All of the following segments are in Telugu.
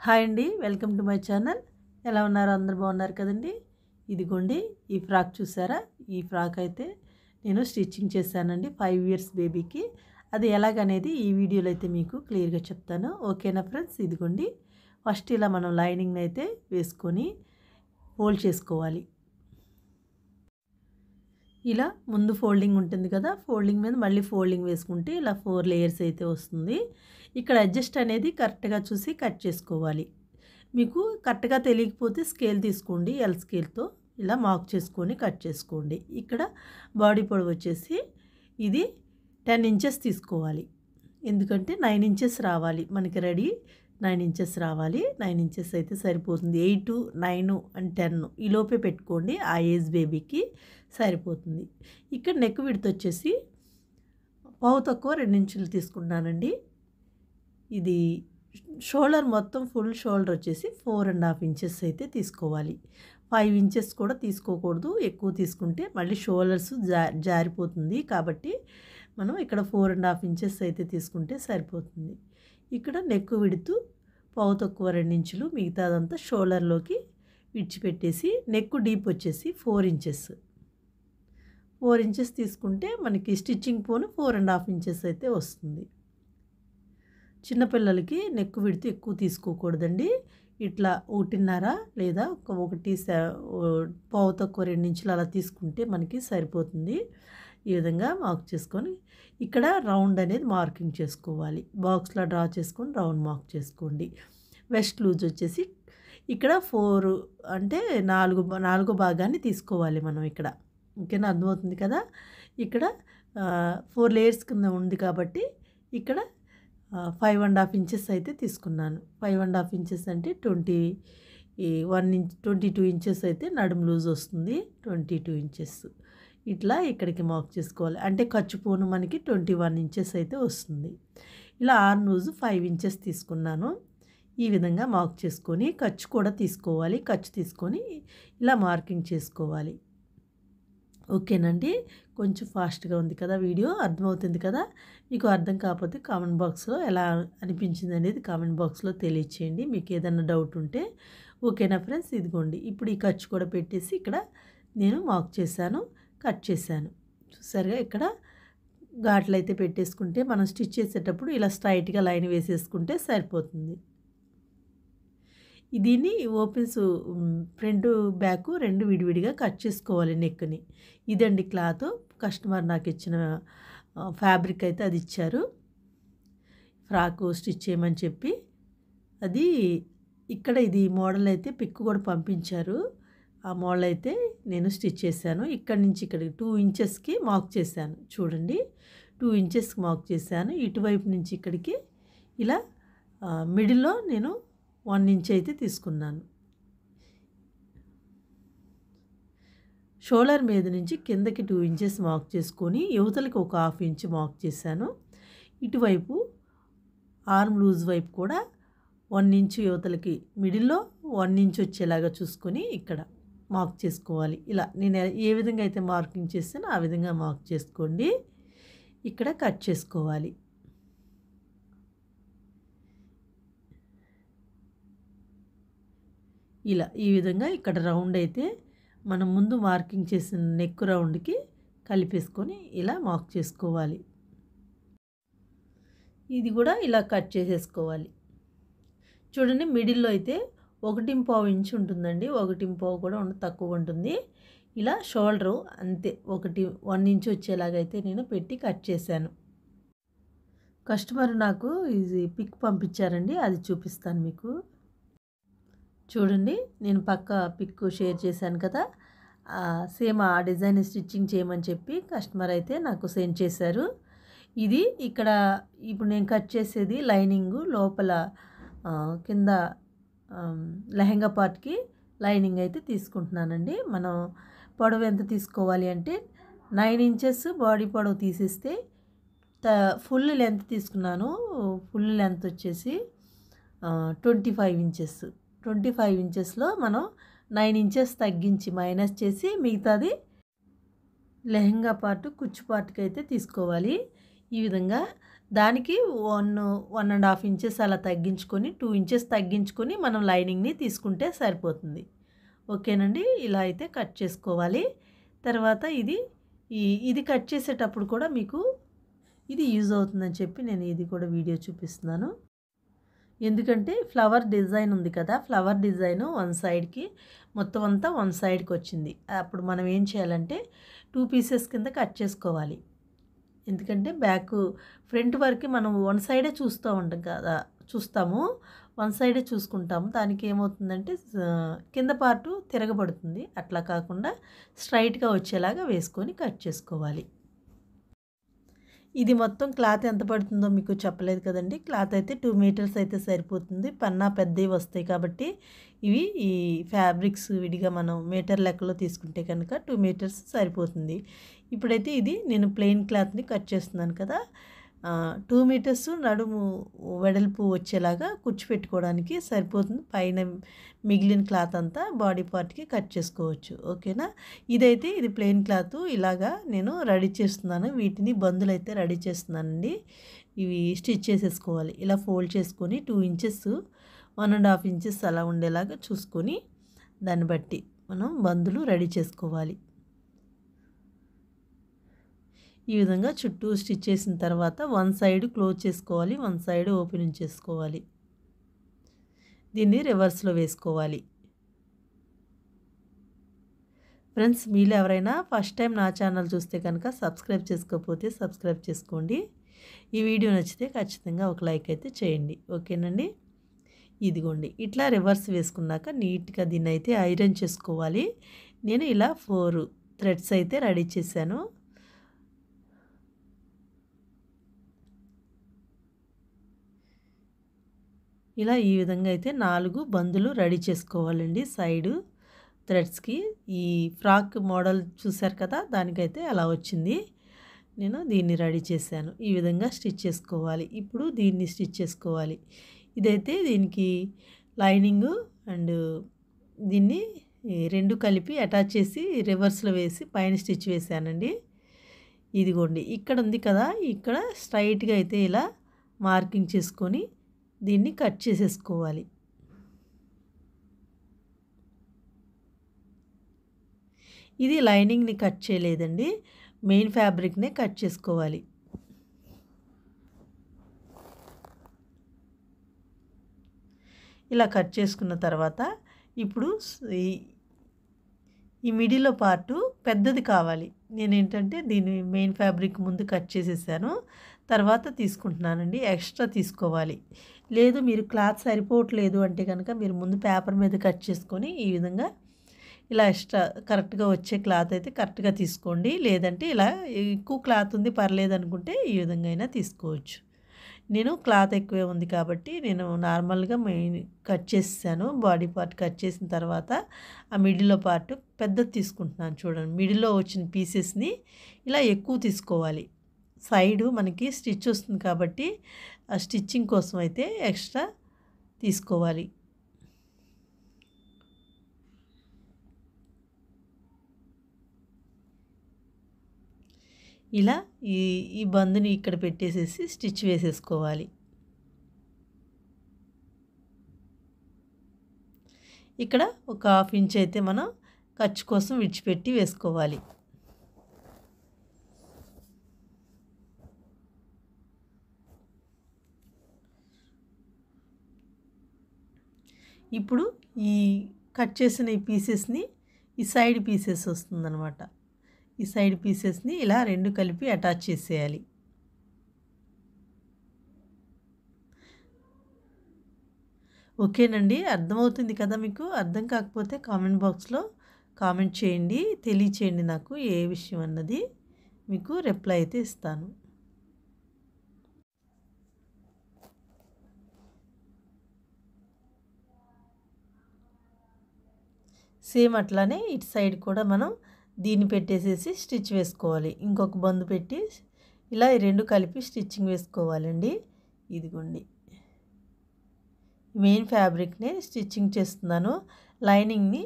హాయ్ అండి, వెల్కమ్ టు మై ఛానల్. ఎలా ఉన్నారు? అందరు బాగున్నారు కదండి. ఇదిగోండి, ఈ ఫ్రాక్ చూసారా? ఈ ఫ్రాక్ అయితే నేను స్టిచ్చింగ్ చేశానండి 5 ఇయర్స్ బేబీకి. అది ఎలాగనేది ఈ వీడియోలో అయితే మీకు క్లియర్గా చెప్తాను. ఓకేనా ఫ్రెండ్స్? ఇదిగోండి, ఫస్ట్ ఇలా మనం లైనింగ్ని అయితే వేసుకొని ఫోల్డ్ చేసుకోవాలి. ఇలా ముందు ఫోల్డింగ్ ఉంటుంది కదా, ఫోల్డింగ్ మీద మళ్ళీ ఫోల్డింగ్ వేసుకుంటే ఇలా 4 లేయర్స్ అయితే వస్తుంది. ఇక్కడ అడ్జస్ట్ అనేది కరెక్ట్గా చూసి కట్ చేసుకోవాలి. మీకు కరెక్ట్గా తెలియకపోతే స్కేల్ తీసుకోండి, ఎల్ స్కేల్తో ఇలా మార్క్ చేసుకొని కట్ చేసుకోండి. ఇక్కడ బాడీ పొడవు వచ్చేసి ఇది 10 ఇంచెస్ తీసుకోవాలి. ఎందుకంటే 9 ఇంచెస్ రావాలి మనకి రెడీ. 9 ఇంచెస్ రావాలి. 9 ఇంచెస్ అయితే సరిపోతుంది. 8, 9 అండ్ 10 ఈ లోపే పెట్టుకోండి. ఆ ఏజ్ బేబీకి సరిపోతుంది. ఇక్కడ నెక్ విడ్త్ వచ్చేసి పావు తక్కువ 2 ఇంచులు తీసుకున్నానండి. ఇది షోల్డర్ మొత్తం ఫుల్ షోల్డర్ వచ్చేసి 4.5 ఇంచెస్ అయితే తీసుకోవాలి. 5 ఇంచెస్ కూడా తీసుకోకూడదు. ఎక్కువ తీసుకుంటే మళ్ళీ షోల్డర్స్ జారిపోతుంది. కాబట్టి మనం ఇక్కడ 4.5 ఇంచెస్ అయితే తీసుకుంటే సరిపోతుంది. ఇక్కడ నెక్ విడుతూ పావు తక్కువ 2 ఇంచులు, మిగతాదంతా షోల్డర్లోకి విడిచిపెట్టేసి నెక్ డీప్ వచ్చేసి 4 ఇంచెస్. 4 ఇంచెస్ తీసుకుంటే మనకి స్టిచ్చింగ్ పోను 4.5 ఇంచెస్ అయితే వస్తుంది. చిన్నపిల్లలకి నెక్ విడుతూ ఎక్కువ తీసుకోకూడదండి. ఇట్లా 1.5 లేదా 1 పావు తక్కువ 2 ఇంచులు అలా తీసుకుంటే మనకి సరిపోతుంది. ఈ విధంగా మార్క్ చేసుకొని ఇక్కడ రౌండ్ అనేది మార్కింగ్ చేసుకోవాలి. బాక్స్లో డ్రా చేసుకొని రౌండ్ మార్క్ చేసుకోండి. వెస్ట్ లూజ్ వచ్చేసి ఇక్కడ 4 అంటే 4 భాగాన్ని తీసుకోవాలి మనం ఇక్కడ. ఓకేనా? అర్థమవుతుంది కదా. ఇక్కడ 4 లేయర్స్ కింద ఉంది కాబట్టి ఇక్కడ 5.5 ఇంచెస్ అయితే తీసుకున్నాను. 5.5 ఇంచెస్ అంటే 22 ఇంచెస్ అయితే నడుము లూజ్ వస్తుంది. 22 ఇంచెస్ ఇట్లా ఇక్కడికి మార్క్ చేసుకోవాలి. అంటే ఖర్చు పోను మనకి 21 ఇంచెస్ అయితే వస్తుంది. ఇలా ఆర్మ్ లూజ్ 5 ఇంచెస్ తీసుకున్నాను. ఈ విధంగా మార్క్ చేసుకొని ఖర్చు కూడా తీసుకోవాలి. ఖర్చు తీసుకొని ఇలా మార్కింగ్ చేసుకోవాలి. ఓకేనండి. కొంచెం ఫాస్ట్గా ఉంది కదా వీడియో, అర్థమవుతుంది కదా. మీకు అర్థం కాకపోతే కామెంట్ బాక్స్లో ఎలా అనిపించింది అనేది కామెంట్ బాక్స్లో తెలియచేయండి, మీకు ఏదైనా డౌట్ ఉంటే. ఓకేనా ఫ్రెండ్స్? ఇదిగోండి, ఇప్పుడు ఈ ఖర్చు కూడా పెట్టేసి ఇక్కడ నేను మార్క్ చేశాను, కట్ చేశాను. చూసారుగా, ఇక్కడ ఘాట్లు అయితే పెట్టేసుకుంటే మనం స్టిచ్ చేసేటప్పుడు ఇలా స్ట్రైట్గా లైన్ వేసేసుకుంటే సరిపోతుంది. దీన్ని ఓపెన్స్ ఫ్రంట్ బ్యాక్ 2 విడివిడిగా కట్ చేసుకోవాలి నెక్ని. ఇదండి క్లాత్. కస్టమర్ నాకు ఇచ్చిన ఫ్యాబ్రిక్ అయితే అది ఇచ్చారు, ఫ్రాకు స్టిచ్ చేయమని చెప్పి. అది ఇక్కడ ఇది మోడల్ అయితే పిక్ కూడా పంపించారు. ఆ మోడల్ అయితే నేను స్టిచ్ చేశాను. ఇక్కడ నుంచి ఇక్కడికి 2 ఇంచెస్కి మార్క్ చేశాను. చూడండి, 2 ఇంచెస్కి మార్క్ చేశాను. ఇటువైపు నుంచి ఇక్కడికి ఇలా మిడిల్లో నేను 1 ఇంచ్ అయితే తీసుకున్నాను. షోల్డర్ మీద నుంచి కిందకి 2 ఇంచెస్ మార్క్ చేసుకొని యువతలకి ఒక 1/2 ఇంచ్ మార్క్ చేశాను. ఇటువైపు ఆర్మ్ లూజ్ వైపు కూడా 1 ఇంచ్ యువతలకి మిడిల్లో 1 ఇంచ్ వచ్చేలాగా చూసుకొని ఇక్కడ మార్క్ చేసుకోవాలి. ఇలా నేను ఏ విధంగా అయితే మార్కింగ్ చేస్తానో ఆ విధంగా మార్క్ చేసుకోండి. ఇక్కడ కట్ చేసుకోవాలి. ఇలా ఈ విధంగా ఇక్కడ రౌండ్ అయితే మనం ముందు మార్కింగ్ చేసిన నెక్ రౌండ్కి కలిపేసుకొని ఇలా మార్క్ చేసుకోవాలి. ఇది కూడా ఇలా కట్ చేసేసుకోవాలి. చూడండి, మిడిల్లో అయితే 1.5 ఇంచ్ ఉంటుందండి. 1.5 కూడా తక్కువ ఉంటుంది. ఇలా షోల్డరు అంతే 1 ఇంచ్ వచ్చేలాగా అయితే నేను పెట్టి కట్ చేశాను. కస్టమర్ నాకు ఇది పిక్ పంపించారండి, అది చూపిస్తాను మీకు. చూడండి, నేను పక్క పిక్ షేర్ చేశాను కదా, సేమ్ ఆ డిజైన్ స్టిచ్చింగ్ చేయమని చెప్పి కస్టమర్ అయితే నాకు సెండ్ చేశారు. ఇది ఇక్కడ ఇప్పుడు నేను కట్ చేసేది లైనింగ్ లోపల కింద లెహంగా పార్ట్కి లైనింగ్ అయితే తీసుకుంటున్నానండి. మనం పొడవు ఎంత తీసుకోవాలి అంటే 9 ఇంచెస్ బాడీ పొడవు తీసేస్తే ఫుల్ లెంత్ తీసుకున్నాను. ఫుల్ లెంత్ వచ్చేసి 25 ఇంచెస్. 25 ఇంచెస్లో మనం 9 ఇంచెస్ తగ్గించి మైనస్ చేసి మిగతాది లెహంగా పార్ట్ కుచ్చు పార్ట్కి అయితే తీసుకోవాలి. ఈ విధంగా దానికి 1.5 ఇంచెస్ అలా తగ్గించుకొని 2 ఇంచెస్ తగ్గించుకొని మనం లైనింగ్‌ని తీసుకుంటే సరిపోతుంది. ఓకేనండి. ఇలా అయితే కట్ చేసుకోవాలి. తర్వాత ఇది కట్ చేసేటప్పుడు కూడా మీకు ఇది యూజ్ అవుతుందని చెప్పి నేను ఇది కూడా వీడియో చూపిస్తున్నాను. ఎందుకంటే ఫ్లవర్ డిజైన్ ఉంది కదా! ఫ్లవర్ డిజైను వన్ సైడ్‌కి మొత్తం అంతా వన్ సైడ్‌కి వచ్చింది. అప్పుడు మనం ఏం చేయాలంటే 2 పీసెస్ కింద కట్ చేసుకోవాలి. ఎందుకంటే ఫ్రంట్ వరకు మనం వన్ సైడే చూస్తూ ఉంటాం కదా! చూస్తాము. వన్ సైడే చూసుకుంటాము. దానికి ఏమవుతుందంటే కింద పార్టు తిరగబడుతుంది. అట్లా కాకుండా స్ట్రైట్‌గా వచ్చేలాగా వేసుకొని కట్ చేసుకోవాలి. ఇది మొత్తం క్లాత్ ఎంత పడుతుందో మీకు చెప్పలేదు కదండీ. క్లాత్ అయితే 2 మీటర్స్ అయితే సరిపోతుంది. పన్నా పెద్దవి వస్తాయి కాబట్టి ఈ ఫ్యాబ్రిక్స్ విడిగా మనం మీటర్ లెక్కలో తీసుకుంటే కనుక 2 మీటర్స్ సరిపోతుంది. ఇప్పుడైతే నేను ప్లెయిన్ క్లాత్‌ని కట్ చేస్తున్నాను కదా! 2 మీటర్స్ నడుము వెడల్పు వచ్చేలాగా కుచ్చిపెట్టుకోవడానికి సరిపోతుంది. పైన మిగిలిన క్లాత్ అంతా బాడీ పార్ట్‌కి కట్ చేసుకోవచ్చు. ఓకేనా? ఇది ప్లెయిన్ క్లాత్ ఇలాగా నేను రెడీ చేస్తున్నాను. వీటిని బందులైతే రెడీ చేస్తున్నానండి. ఇవి స్టిచ్ చేసేసుకోవాలి. ఇలా ఫోల్డ్ చేసుకొని 2 ఇంచెస్ 1.5 ఇంచెస్ అలా ఉండేలాగా చూసుకొని దాన్ని బట్టి మనం బందులు రెడీ చేసుకోవాలి. ఈ విధంగా చుట్టూ స్టిచ్ చేసిన తర్వాత వన్ సైడ్ క్లోజ్ చేసుకోవాలి. వన్ సైడ్ ఓపెన్ ఉంచేసుకోవాలి. దీన్ని రివర్స్లో వేసుకోవాలి. ఫ్రెండ్స్, మీలో ఎవరైనా ఫస్ట్ టైం నా ఛానల్ చూస్తే కనుక సబ్స్క్రైబ్ చేసుకోకపోతే సబ్స్క్రైబ్ చేసుకోండి. ఈ వీడియో నచ్చితే ఖచ్చితంగా ఒక లైక్ అయితే చేయండి. ఓకేనండి. ఇదిగోండి ఇట్లా రివర్స్ వేసుకున్నాక నీట్గా దీన్ని అయితే ఐరన్ చేసుకోవాలి. నేను ఇలా 4 థ్రెడ్స్ అయితే రెడీ చేశాను. ఇలా ఈ విధంగా అయితే 4 బందులు రెడీ చేసుకోవాలండి. సైడు థ్రెడ్స్కి ఈ ఫ్రాక్ మోడల్ చూశారు కదా! దానికైతే అలా వచ్చింది. నేను దీన్ని రెడీ చేశాను. ఈ విధంగా స్టిచ్ చేసుకోవాలి. ఇప్పుడు దీన్ని స్టిచ్ చేసుకోవాలి. దీనికి లైనింగు అండ్ దీన్ని 2 కలిపి అటాచ్ చేసి రివర్స్లో వేసి పైన స్టిచ్ వేసానండి. ఇదిగోండి ఇక్కడ ఉంది కదా! ఇక్కడ స్ట్రైట్‌గా అయితే ఇలా మార్కింగ్ చేసుకొని దీన్ని కట్ చేసేసుకోవాలి. ఇది లైనింగ్‌ని కట్ చేయలేదండి. మెయిన్ ఫ్యాబ్రిక్‌నే కట్ చేసుకోవాలి. ఇలా కట్ చేసుకున్న తర్వాత ఇప్పుడు ఈ మిడిల్‌లో పార్టు పెద్దది కావాలి. నేనేంటంటే దీన్ని మెయిన్ ఫ్యాబ్రిక్ ముందు కట్ చేసేసాను. తర్వాత తీసుకుంటున్నానండి. ఎక్స్ట్రా తీసుకోవాలి. లేదు మీరు క్లాత్ సరిపోవట్లేదు అంటే కనుక మీరు ముందు పేపర్ మీద కట్ చేసుకొని ఈ విధంగా ఇలా ఎక్స్ట్రా కరెక్ట్గా వచ్చే క్లాత్ అయితే కరెక్ట్గా తీసుకోండి. లేదంటే ఇలా ఎక్కువ క్లాత్ ఉంది పర్లేదు అనుకుంటే ఈ విధంగా అయినా తీసుకోవచ్చు. నేను క్లాత్ ఎక్కువే ఉంది కాబట్టి నేను నార్మల్గా మెయిన్ కట్ చేసేసాను. బాడీ పార్ట్ కట్ చేసిన తర్వాత ఆ మిడిల్లో పార్ట్ పెద్దది తీసుకుంటున్నాను. చూడండి, మిడిల్లో వచ్చిన పీసెస్ని ఇలా ఎక్కువ తీసుకోవాలి. సైడు మనకి స్టిచ్ వస్తుంది కాబట్టి ఆ స్టిచ్చింగ్ కోసం అయితే ఎక్స్ట్రా తీసుకోవాలి. ఇలా ఈ బందుని ఇక్కడ పెట్టేసేసి స్టిచ్ వేసేసుకోవాలి. ఇక్కడ ఒక 1/2 ఇంచ్ అయితే మనం ఖర్చు కోసం విడిచిపెట్టి వేసుకోవాలి. ఇప్పుడు ఈ కట్ చేసిన ఈ పీసెస్ని ఈ సైడ్ పీసెస్ వస్తుందన్నమాట. ఈ సైడ్ పీసెస్ని ఇలా 2 కలిపి అటాచ్ చేసేయాలి. ఓకేనండి, అర్థమవుతుంది కదా మీకు? అర్థం కాకపోతే కామెంట్ బాక్స్లో కామెంట్ చేయండి, తెలియచేయండి నాకు ఏ విషయం అన్నది. మీకు రిప్లై అయితే ఇస్తాను. సేమ్ అట్లానే ఇటు సైడ్ కూడా మనం దీన్ని పెట్టేసేసి స్టిచ్ వేసుకోవాలి. ఇంకొక బందు పెట్టి ఇలా ఈ 2 కలిపి స్టిచ్చింగ్ వేసుకోవాలండి. ఇదిగోండి, మెయిన్ ఫ్యాబ్రిక్ని స్టిచ్చింగ్ చేస్తున్నాను. లైనింగ్ని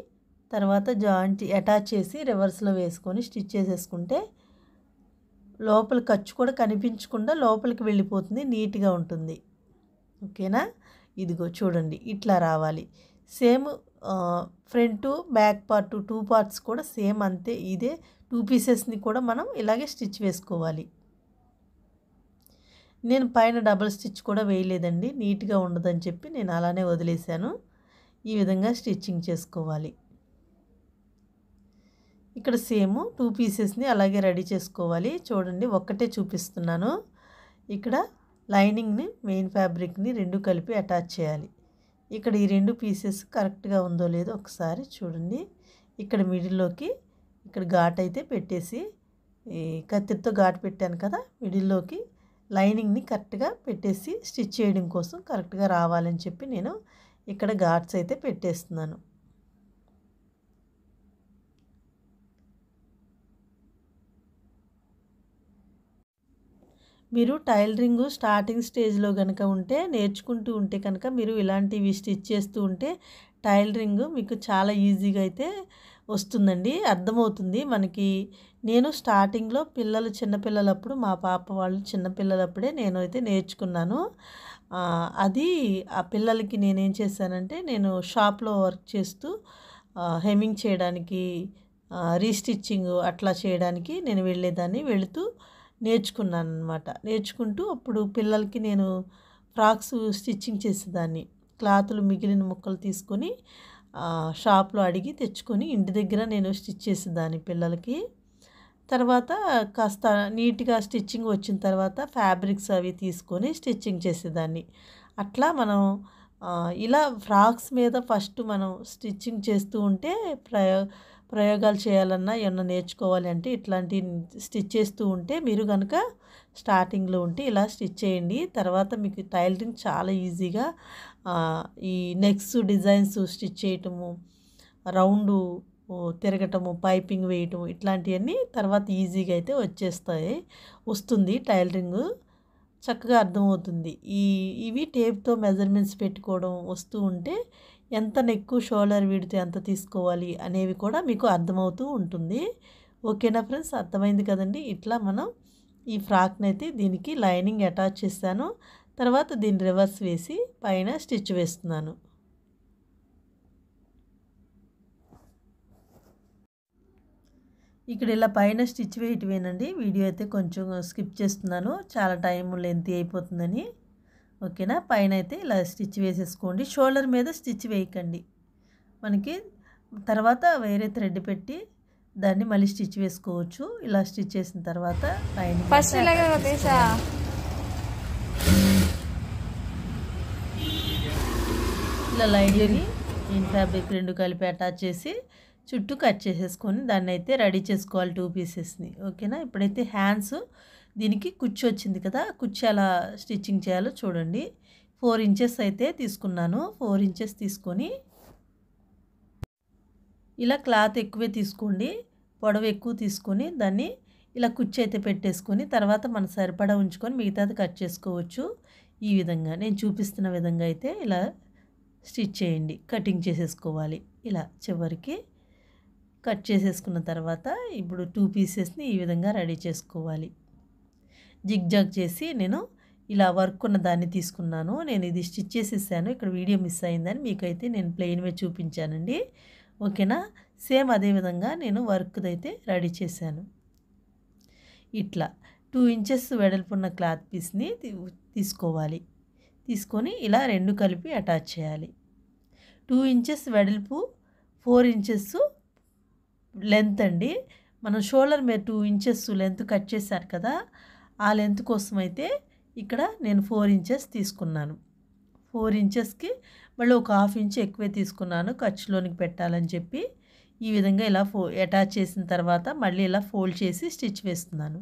తర్వాత జాయింట్ అటాచ్ చేసి రివర్స్లో వేసుకొని స్టిచ్ చేసేసుకుంటే లోపల ఖర్చు కూడా కనిపించకుండా లోపలికి వెళ్ళిపోతుంది, నీట్గా ఉంటుంది. ఓకేనా? ఇదిగో చూడండి ఇట్లా రావాలి. Same front back part 2 parts కూడా సేమ్ అంతే. ఇదే 2 పీసెస్ని కూడా మనం ఇలాగే స్టిచ్ వేసుకోవాలి. నేను పైన డబుల్ స్టిచ్ కూడా వేయలేదండి, నీట్గా ఉండదని చెప్పి నేను అలానే వదిలేశాను. ఈ విధంగా స్టిచ్చింగ్ చేసుకోవాలి. ఇక్కడ సేమ్ 2 పీసెస్ని అలాగే రెడీ చేసుకోవాలి. చూడండి ఒక్కటే చూపిస్తున్నాను. ఇక్కడ లైనింగ్ని మెయిన్ ఫ్యాబ్రిక్ని 2 కలిపి అటాచ్ చేయాలి. ఇక్కడ ఈ 2 పీసెస్ కరెక్ట్గా ఉందో లేదో ఒకసారి చూడండి. ఇక్కడ మిడిల్లోకి ఇక్కడ ఘాట్ అయితే పెట్టేసి, ఈ కత్తిరితో ఘాటు పెట్టాను కదా, మిడిల్లోకి లైనింగ్ని కరెక్ట్గా పెట్టేసి స్టిచ్ చేయడం కోసం కరెక్ట్గా రావాలని చెప్పి నేను ఇక్కడ ఘాట్స్ అయితే పెట్టేస్తున్నాను. మీరు టైలరింగ్ స్టార్టింగ్ స్టేజ్లో కనుక ఉంటే, నేర్చుకుంటూ ఉంటే కనుక మీరు ఇలాంటివి స్టిచ్ చేస్తూ ఉంటే టైలరింగ్ మీకు చాలా ఈజీగా అయితే వస్తుందండి, అర్థమవుతుంది మనకి. నేను స్టార్టింగ్లో పిల్లలు చిన్నపిల్లలప్పుడు, మా పాప వాళ్ళు చిన్నపిల్లలప్పుడే నేను అయితే నేర్చుకున్నాను. అది ఆ పిల్లలకి నేనేం చేశానంటే, నేను షాప్లో వర్క్ చేస్తూ హెమ్మింగ్ చేయడానికి, రీస్టిచ్చింగ్ అట్లా చేయడానికి నేను వెళ్ళేదాన్ని. వెళుతూ నేర్చుకున్నాను అనమాట. నేర్చుకుంటూ అప్పుడు పిల్లలకి నేను ఫ్రాక్స్ స్టిచ్చింగ్ చేసేదాన్ని. క్లాతులు మిగిలిన ముక్కలు తీసుకొని షాప్లో అడిగి తెచ్చుకొని ఇంటి దగ్గర నేను స్టిచ్ చేసేదాన్ని పిల్లలకి. తర్వాత కాస్త నీట్గా స్టిచ్చింగ్ వచ్చిన తర్వాత ఫ్యాబ్రిక్స్ అవి తీసుకొని స్టిచ్చింగ్ చేసేదాన్ని. అట్లా మనం ఇలా ఫ్రాక్స్ మీద ఫస్ట్ మనం స్టిచ్చింగ్ చేస్తూ ఉంటే ప్రయోగాలు చేయాలన్నా ఏమన్నా నేర్చుకోవాలి అంటే ఇట్లాంటి స్టిచ్ చేస్తూ ఉంటే, మీరు కనుక స్టార్టింగ్లో ఉంటే ఇలా స్టిచ్ చేయండి. తర్వాత మీకు టైలరింగ్ చాలా ఈజీగా ఈ నెక్స్ డిజైన్స్ స్టిచ్ చేయటము, రౌండు తిరగటము, పైపింగ్ వేయటము, ఇట్లాంటివన్నీ తర్వాత ఈజీగా అయితే వస్తుంది టైలరింగ్. చక్కగా అర్థమవుతుంది. ఇవి టేప్తో మెజర్మెంట్స్ పెట్టుకోవడం వస్తూ ఉంటే ఎంత నెక్కు షోల్డర్ విడ్త్ ఎంత తీసుకోవాలి అనేవి కూడా మీకు అర్థమవుతూ ఉంటుంది. ఓకేనా ఫ్రెండ్స్? అర్థమైంది కదండి. ఇట్లా మనం ఈ ఫ్రాక్ని అయితే దీనికి లైనింగ్ అటాచ్ చేశాను. తర్వాత దీన్ని రివర్స్ వేసి పైన స్టిచ్ వేస్తున్నాను. ఇక్కడ ఇలా పైన స్టిచ్ వేయటమేనండి. వీడియో అయితే కొంచెం స్కిప్ చేస్తున్నాను, చాలా టైం లెంతీ అయిపోతుందని. ఓకేనా? పైన అయితే ఇలా స్టిచ్ వేసేసుకోండి. షోల్డర్ మీద స్టిచ్ వేయకండి. మనకి తర్వాత వేరే థ్రెడ్ పెట్టి దాన్ని మళ్ళీ స్టిచ్ వేసుకోవచ్చు. ఇలా స్టిచ్ చేసిన తర్వాత పైన ఇలా లైనింగ్ని ఫ్యాబ్రిక్ 2 కలిపి అటాచ్ చేసి చుట్టూ కట్ చేసేసుకొని దాన్ని అయితే రెడీ చేసుకోవాలి 2 పీసెస్ని. ఓకేనా? ఇప్పుడైతే హ్యాండ్స్ దీనికి కుచ్చు వచ్చింది కదా, కుచ్చు ఎలా స్టిచ్చింగ్ చేయాలో చూడండి. 4 ఇంచెస్ అయితే తీసుకున్నాను. 4 ఇంచెస్ తీసుకొని ఇలా క్లాత్ ఎక్కువే తీసుకోండి, పొడవు ఎక్కువ తీసుకొని దాన్ని ఇలా కుచ్చు అయితే పెట్టేసుకొని తర్వాత మన సరిపడా ఉంచుకొని మిగతాది కట్ చేసుకోవచ్చు. ఈ విధంగా నేను చూపిస్తున్న విధంగా అయితే ఇలా స్టిచ్ చేయండి. కటింగ్ చేసేసుకోవాలి. ఇలా చివరికి కట్ చేసేసుకున్న తర్వాత ఇప్పుడు 2 పీసెస్ని ఈ విధంగా రెడీ చేసుకోవాలి. జిగ్జాగ్ చేసి నేను ఇలా వర్క్ ఉన్న దాన్ని తీసుకున్నాను. నేను ఇది స్టిచ్ చేసేసాను, ఇక్కడ వీడియో మిస్ అయిందని మీకైతే నేను ప్లెయిన్వే చూపించానండి. ఓకేనా? సేమ్ అదే విధంగా నేను వర్క్ది అయితే రెడీ చేశాను. ఇట్లా 2 ఇంచెస్ వెడల్పున్న క్లాత్ పీస్ని తీసుకోవాలి. తీసుకొని ఇలా 2 కలిపి అటాచ్ చేయాలి. 2 ఇంచెస్ వెడల్పు, 4 ఇంచెస్ లెంత్ అండి. మనం షోల్డర్ మీద 2 ఇంచెస్ లెంత్ కట్ చేశారు కదా, ఆ లెంత్ కోసం అయితే ఇక్కడ నేను 4 ఇంచెస్ తీసుకున్నాను. 4 ఇంచెస్కి మళ్ళీ ఒక 1/2 ఇంచ్ ఎక్కువే తీసుకున్నాను ఖర్చులోనికి పెట్టాలని చెప్పి. ఈ విధంగా ఇలా అటాచ్ చేసిన తర్వాత మళ్ళీ ఇలా ఫోల్డ్ చేసి స్టిచ్ వేస్తున్నాను.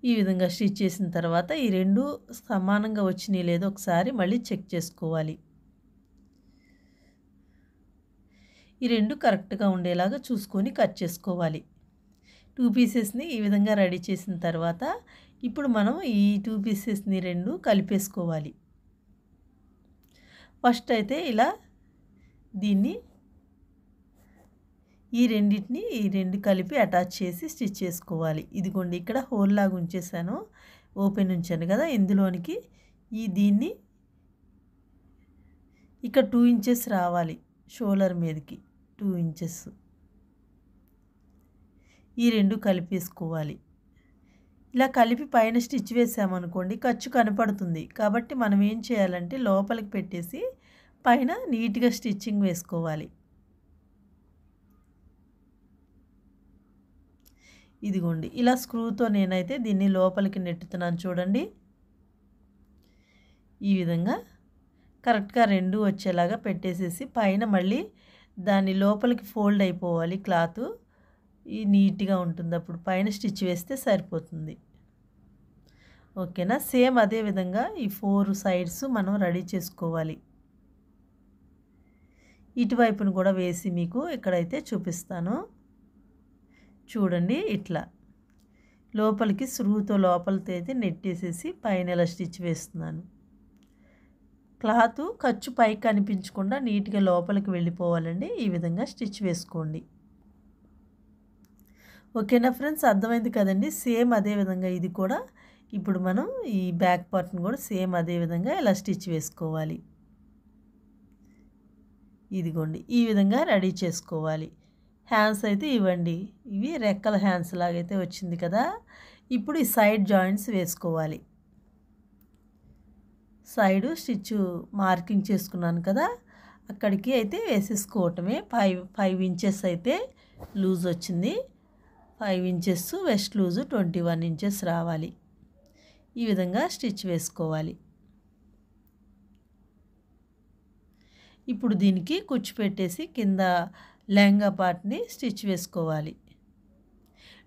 ఈ విధంగా స్టిచ్ చేసిన తర్వాత ఈ 2 సమానంగా వచ్చినాయి లేదో ఒకసారి మళ్ళీ చెక్ చేసుకోవాలి. ఈ 2 కరెక్ట్గా ఉండేలాగా చూసుకొని కట్ చేసుకోవాలి. 2 పీసెస్ని ఈ విధంగా రెడీ చేసిన తర్వాత ఇప్పుడు మనం ఈ 2 పీసెస్ని 2 కలిపేసుకోవాలి. ఫస్ట్ అయితే ఇలా దీన్ని ఈ రెండిటిని ఈ రెండు కలిపి అటాచ్ చేసి స్టిచ్ చేసుకోవాలి. ఇదిగోండి ఇక్కడ హోల్ లాగా ఉంచేసాను, ఓపెన్ ఉంచాను కదా, ఇందులోనికి దీన్ని ఇక్కడ 2 ఇంచెస్ రావాలి షోల్డర్ మీదకి, 2 ఇంచెస్ ఈ రెండు కలిపేసుకోవాలి. ఇలా కలిపి పైన స్టిచ్ వేసామనుకోండి ఖర్చు కనపడుతుంది. కాబట్టి మనం ఏం చేయాలంటే లోపలికి పెట్టేసి పైన నీట్గా స్టిచ్చింగ్ వేసుకోవాలి. ఇదిగోండి ఇలా స్క్రూతో నేనైతే దీన్ని లోపలికి నెట్టుతున్నాను చూడండి. ఈ విధంగా కరెక్ట్గా రెండు వచ్చేలాగా పెట్టేసేసి పైన మళ్ళీ దాని లోపలికి ఫోల్డ్ అయిపోవాలి క్లాత్. ఈ నీట్గా ఉంటుంది, అప్పుడు పైన స్టిచ్ వేస్తే సరిపోతుంది. ఓకేనా. సేమ్ అదే విధంగా ఈ 4 సైడ్స్ మనం రెడీ చేసుకోవాలి. ఇటువైపును కూడా వేసి మీకు ఇక్కడైతే చూపిస్తాను చూడండి. ఇట్లా లోపలికి స్క్రూతో లోపలితో అయితే నెట్టేసేసి పైన ఇలా స్టిచ్ వేస్తున్నాను. క్లాత్ ఖర్చు పైకి కనిపించకుండా నీట్గా లోపలికి వెళ్ళిపోవాలండి. ఈ విధంగా స్టిచ్ వేసుకోండి. ఓకేనా ఫ్రెండ్స్, అర్థమైంది కదండి. సేమ్ అదే విధంగా ఇది కూడా ఇప్పుడు మనం ఈ బ్యాక్ పార్ట్ని కూడా సేమ్ అదే విధంగా ఇలా స్టిచ్ వేసుకోవాలి. ఇదిగోండి ఈ విధంగా రెడీ చేసుకోవాలి. హ్యాండ్స్ అయితే ఇవ్వండి, ఇవి రెక్కల హ్యాండ్స్ లాగైతే వచ్చింది కదా. ఇప్పుడు ఈ సైడ్ జాయింట్స్ వేసుకోవాలి. సైడు స్టిచ్ మార్కింగ్ చేసుకున్నాను కదా, అక్కడికి అయితే వేసేసుకోవటమే. 5 ఇంచెస్ అయితే లూజ్ వచ్చింది, 5 ఇంచెస్ వెస్ట్ లూజు 21 ఇంచెస్ రావాలి. ఈ విధంగా స్టిచ్ వేసుకోవాలి. ఇప్పుడు దీనికి కుచ్చు పెట్టేసి కింద లెహంగా పార్ట్ని స్టిచ్ వేసుకోవాలి.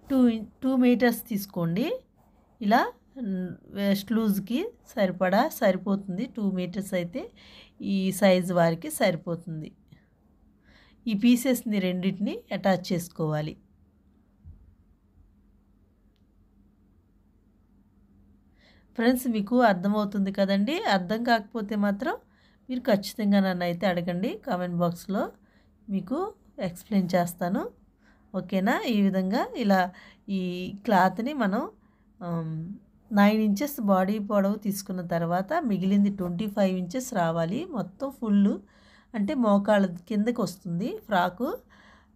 2 మీటర్స్ తీసుకోండి. ఇలా వెస్ట్ లూజ్కి సరిపడా సరిపోతుంది. 2 మీటర్స్ అయితే ఈ సైజు వారికి సరిపోతుంది. ఈ పీసెస్ని రెండింటిని అటాచ్ చేసుకోవాలి. ఫ్రెండ్స్ మీకు అర్థమవుతుంది కదండి. అర్థం కాకపోతే మాత్రం మీరు ఖచ్చితంగా నన్ను అయితే అడగండి, కామెంట్ బాక్స్లో మీకు ఎక్స్ప్లెయిన్ చేస్తాను. ఓకేనా. ఈ విధంగా ఇలా ఈ క్లాత్ని మనం 9 ఇంచెస్ బాడీ పొడవు తీసుకున్న తర్వాత మిగిలింది 25 ఇంచెస్ రావాలి. మొత్తం ఫుల్ అంటే మోకాళ్ళ కిందకి వస్తుంది ఫ్రాకు.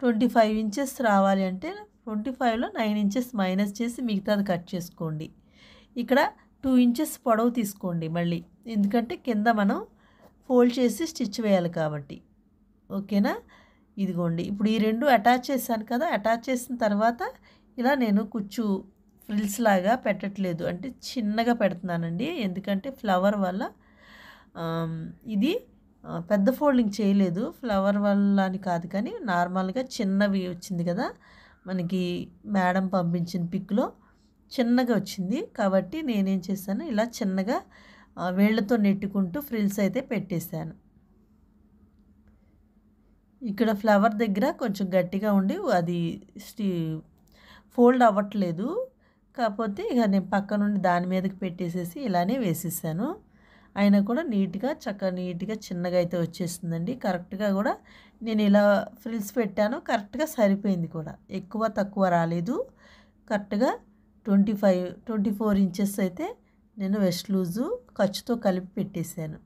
25 ఇంచెస్ రావాలి అంటే 25లో 9 ఇంచెస్ మైనస్ చేసి మిగతాది కట్ చేసుకోండి. ఇక్కడ 2 ఇంచెస్ పొడవు తీసుకోండి మళ్ళీ, ఎందుకంటే కింద మనం ఫోల్డ్ చేసి స్టిచ్ వేయాలి కాబట్టి. ఓకేనా. ఇదిగోండి ఇప్పుడు ఈ రెండు అటాచ్ చేశాను కదా, అటాచ్ చేసిన తర్వాత ఇలా నేను కుచ్చు ఫ్రిల్స్ లాగా పెట్టట్లేదు, అంటే చిన్నగా పెడుతున్నానండి. ఎందుకంటే ఫ్లవర్ వల్ల ఇది పెద్ద ఫోల్డింగ్ చేయలేదు, ఫ్లవర్ వల్ల అని కాదు, కానీ నార్మల్గా చిన్నవి వచ్చింది కదా మనకి మేడం పంపించిన పిక్లో చిన్నగా వచ్చింది. కాబట్టి నేనేం చేశాను, ఇలా చిన్నగా వేళ్ళతో నెట్టుకుంటూ ఫ్రిల్స్ అయితే పెట్టేశాను. ఇక్కడ ఫ్లవర్ దగ్గర కొంచెం గట్టిగా ఉండి అది ఫోల్డ్ అవ్వట్లేదు. కాకపోతే ఇక నేను పక్క నుండి దాని మీదకి పెట్టేసేసి ఇలానే వేసేసాను. అయినా కూడా నీట్గా నీట్గా చిన్నగా అయితే వచ్చేస్తుందండి. కరెక్ట్గా కూడా నేను ఇలా ఫ్రిల్స్ పెట్టాను, కరెక్ట్గా సరిపోయింది కూడా, ఎక్కువ తక్కువ రాలేదు. కరెక్ట్గా 24 ఇంచెస్ అయితే నేను వెస్ట్ లూజు ఖర్చుతో కలిపి పెట్టేశాను.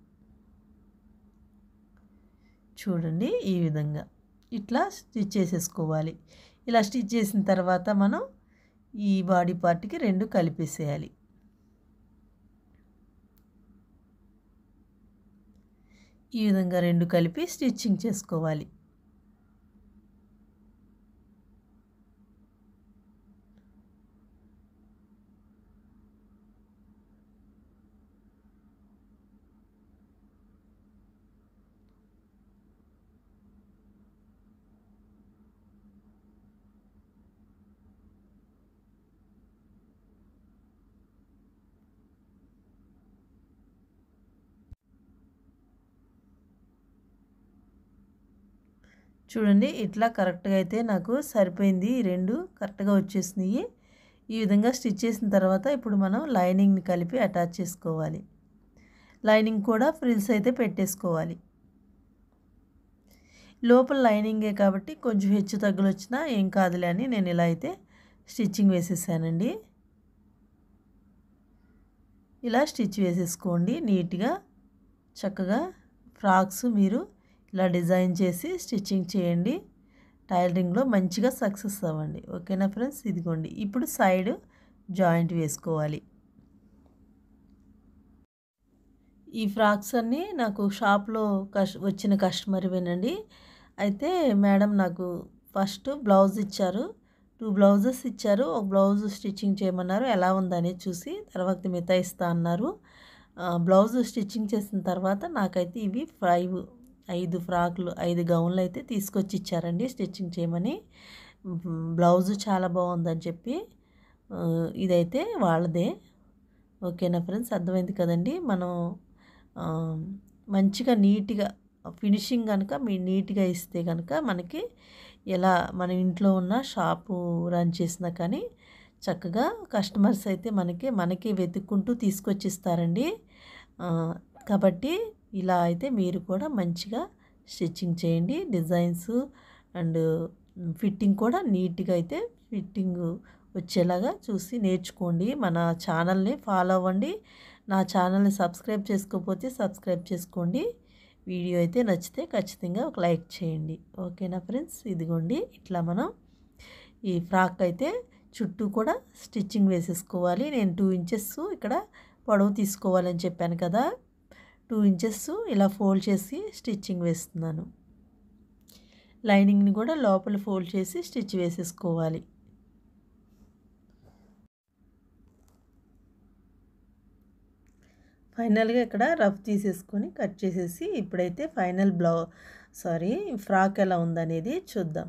చూడండి ఈ విధంగా ఇట్లా స్టిచ్ చేసేసుకోవాలి. ఇలా స్టిచ్ చేసిన తర్వాత మనం ఈ బాడీ పార్ట్కి రెండు కలిపేసేయాలి. ఈ విధంగా రెండు కలిపి స్టిచ్చింగ్ చేసుకోవాలి. చూడండి ఇట్లా కరెక్ట్గా అయితే నాకు సరిపోయింది, రెండు కరెక్ట్గా వచ్చేసినాయి. ఈ విధంగా స్టిచ్ చేసిన తర్వాత ఇప్పుడు మనం లైనింగ్ని కలిపి అటాచ్ చేసుకోవాలి. లైనింగ్ కూడా ఫ్రిల్స్ అయితే పెట్టేసుకోవాలి. లోపల లైనింగే కాబట్టి కొంచెం హెచ్చు తగ్గులు వచ్చినా ఏం కాదులే అని నేను ఇలా అయితే స్టిచ్చింగ్ వేసేసానండి. ఇలా స్టిచ్ వేసేసుకోండి నీట్గా. చక్కగా ఫ్రాక్స్ మీరు ఇలా డిజైన్ చేసి స్టిచ్చింగ్ చేయండి. టైలరింగ్లో మంచిగా సక్సెస్ అవ్వండి. ఓకేనా ఫ్రెండ్స్? ఇదిగోండి ఇప్పుడు సైడ్ జాయింట్ వేసుకోవాలి. ఈ ఫ్రాక్స్ అన్నీ నాకు షాప్లో వచ్చిన కస్టమర్వేనండి. అయితే మేడం నాకు ఫస్ట్ బ్లౌజ్ ఇచ్చారు, 2 బ్లౌజెస్ ఇచ్చారు. ఒక బ్లౌజ్ స్టిచ్చింగ్ చేయమన్నారు, ఎలా ఉందనేది చూసి తర్వాత మిగతా ఇస్తా అన్నారు. బ్లౌజ్ స్టిచ్చింగ్ చేసిన తర్వాత నాకైతే ఇవి 5 ఫ్రాకులు 5 గౌన్లు అయితే తీసుకొచ్చి ఇచ్చారండి స్టిచ్చింగ్ చేయమని. బ్లౌజు చాలా బాగుందని చెప్పి ఇదైతే వాళ్ళదే. ఓకేనా ఫ్రెండ్స్? అర్థమైంది కదండి. మనం మంచిగా నీట్గా ఫినిషింగ్ కనుక మీరు నీట్గా ఇస్తే కనుక మనకి ఎలా మన ఇంట్లో ఉన్న షాపు రన్ చేసినా కానీ చక్కగా కస్టమర్స్ అయితే మనకి వెతుక్కుంటూ తీసుకొచ్చి ఇస్తారండి. కాబట్టి ఇలా అయితే మీరు కూడా మంచిగా స్టిచ్చింగ్ చేయండి. డిజైన్స్ అండ్ ఫిట్టింగ్ కూడా నీట్గా అయితే ఫిట్టింగ్ వచ్చేలాగా చూసి నేర్చుకోండి. మన ఛానల్ని ఫాలో అవ్వండి. నా ఛానల్ని సబ్స్క్రైబ్ చేసుకోకపోతే సబ్స్క్రైబ్ చేసుకోండి. వీడియో అయితే నచ్చితే ఖచ్చితంగా ఒక లైక్ చేయండి. ఓకేనా ఫ్రెండ్స్? ఇదిగోండి ఇట్లా మనం ఈ ఫ్రాక్ అయితే చుట్టూ కూడా స్టిచ్చింగ్ వేసేసుకోవాలి. నేను 2 ఇంచెస్ ఇక్కడ పొడవు తీసుకోవాలని చెప్పాను కదా, 2 ఇంచెస్ ఇలా ఫోల్డ్ చేసి స్టిచ్చింగ్ వేస్తున్నాను. లైనింగ్ని కూడా లోపల ఫోల్డ్ చేసి స్టిచ్ వేసేసుకోవాలి. ఫైనల్గా ఇక్కడ రఫ్ తీసేసుకొని కట్ చేసేసి ఇప్పుడైతే ఫైనల్ ఫ్రాక్ ఎలా ఉందనేది చూద్దాం.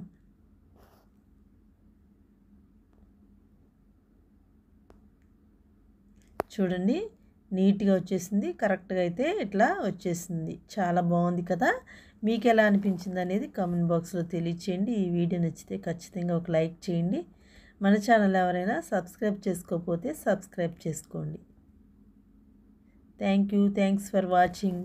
చూడండి నీట్గా వచ్చేసింది. కరెక్ట్గా అయితే ఇట్లా వచ్చేసింది. చాలా బాగుంది కదా. మీకు ఎలా అనిపించింది అనేది కామెంట్ బాక్స్లో తెలియచేయండి. ఈ వీడియో నచ్చితే ఖచ్చితంగా ఒక లైక్ చేయండి. మన ఛానల్ ఎవరైనా సబ్స్క్రైబ్ చేసుకోకపోతే సబ్స్క్రైబ్ చేసుకోండి. Thanks for watching.